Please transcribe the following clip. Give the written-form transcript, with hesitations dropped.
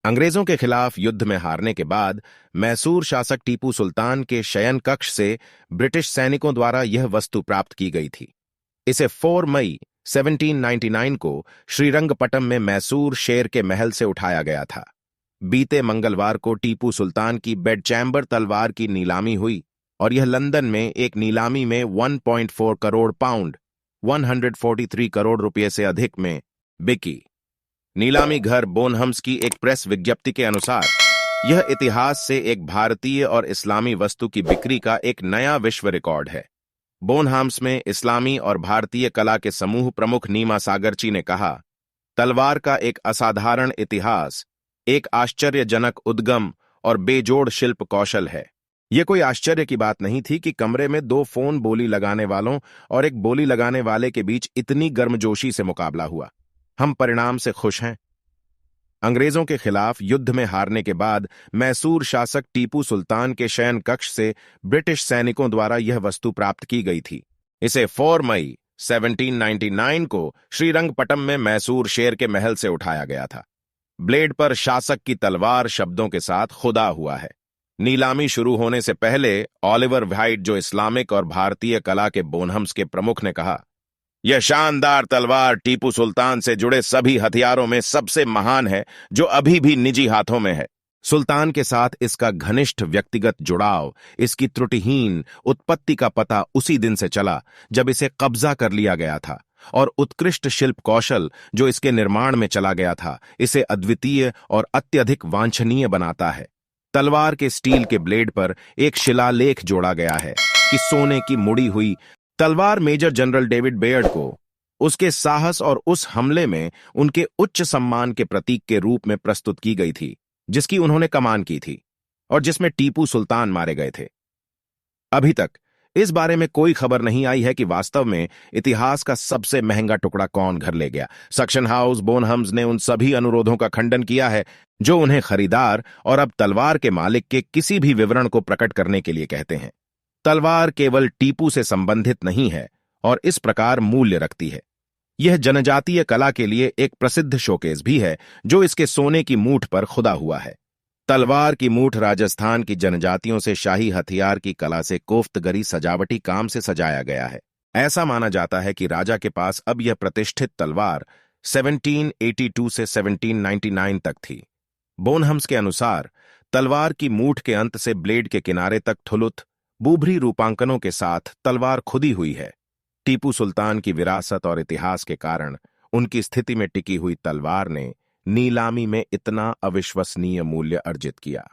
अंग्रेजों के खिलाफ युद्ध में हारने के बाद मैसूर शासक टीपू सुल्तान के शयन कक्ष से ब्रिटिश सैनिकों द्वारा यह वस्तु प्राप्त की गई थी। इसे 4 मई 1799 को श्रीरंगपट्टम में मैसूर शेर के महल से उठाया गया था। बीते मंगलवार को टीपू सुल्तान की बेड चैम्बर तलवार की नीलामी हुई और यह लंदन में एक नीलामी में 1.4 करोड़ पाउंड 143 करोड़ रुपये से अधिक में बिकी। नीलामी घर बोनहम्स की एक प्रेस विज्ञप्ति के अनुसार यह इतिहास से एक भारतीय और इस्लामी वस्तु की बिक्री का एक नया विश्व रिकॉर्ड है। बोनहम्स में इस्लामी और भारतीय कला के समूह प्रमुख नीमा सागरची ने कहा, तलवार का एक असाधारण इतिहास, एक आश्चर्यजनक उद्गम और बेजोड़ शिल्प कौशल है। यह कोई आश्चर्य की बात नहीं थी कि कमरे में 2 फोन बोली लगाने वालों और एक बोली लगाने वाले के बीच इतनी गर्मजोशी से मुकाबला हुआ। हम परिणाम से खुश हैं। अंग्रेजों के खिलाफ युद्ध में हारने के बाद मैसूर शासक टीपू सुल्तान के शयन कक्ष से ब्रिटिश सैनिकों द्वारा यह वस्तु प्राप्त की गई थी। इसे 4 मई 1799 को श्रीरंगपट्टम में मैसूर शेर के महल से उठाया गया था। ब्लेड पर शासक की तलवार शब्दों के साथ खुदा हुआ है। नीलामी शुरू होने से पहले ऑलिवर व्हाइट, जो इस्लामिक और भारतीय कला के बोनहम्स के प्रमुख, ने कहा, यह शानदार तलवार टीपू सुल्तान से जुड़े सभी हथियारों में सबसे महान है जो अभी भी निजी हाथों में है। सुल्तान के साथ इसका घनिष्ठ व्यक्तिगत जुड़ाव, इसकी त्रुटिहीन उत्पत्ति का पता उसी दिन से चला जब इसे कब्जा कर लिया गया था, और उत्कृष्ट शिल्प कौशल जो इसके निर्माण में चला गया था इसे अद्वितीय और अत्यधिक वांछनीय बनाता है। तलवार के स्टील के ब्लेड पर एक शिलालेख जोड़ा गया है कि सोने की मुड़ी हुई तलवार मेजर जनरल डेविड बेयर्ड को उसके साहस और उस हमले में उनके उच्च सम्मान के प्रतीक के रूप में प्रस्तुत की गई थी जिसकी उन्होंने कमान की थी और जिसमें टीपू सुल्तान मारे गए थे। अभी तक इस बारे में कोई खबर नहीं आई है कि वास्तव में इतिहास का सबसे महंगा टुकड़ा कौन घर ले गया। सक्शन हाउस बोनहम्स ने उन सभी अनुरोधों का खंडन किया है जो उन्हें खरीदार और अब तलवार के मालिक के किसी भी विवरण को प्रकट करने के लिए कहते हैं। तलवार केवल टीपू से संबंधित नहीं है और इस प्रकार मूल्य रखती है। यह जनजातीय कला के लिए एक प्रसिद्ध शोकेस भी है जो इसके सोने की मूठ पर खुदा हुआ है। तलवार की मूठ राजस्थान की जनजातियों से शाही हथियार की कला से कोफ्तगरी सजावटी काम से सजाया गया है। ऐसा माना जाता है कि राजा के पास अब यह प्रतिष्ठित तलवार 1782 से 1799 तक थी। बोनहम्स के अनुसार तलवार की मूठ के अंत से ब्लेड के किनारे तक ठुलुत बुभरी रूपांकनों के साथ तलवार खुदी हुई है। टीपू सुल्तान की विरासत और इतिहास के कारण उनकी स्थिति में टिकी हुई तलवार ने नीलामी में इतना अविश्वसनीय मूल्य अर्जित किया।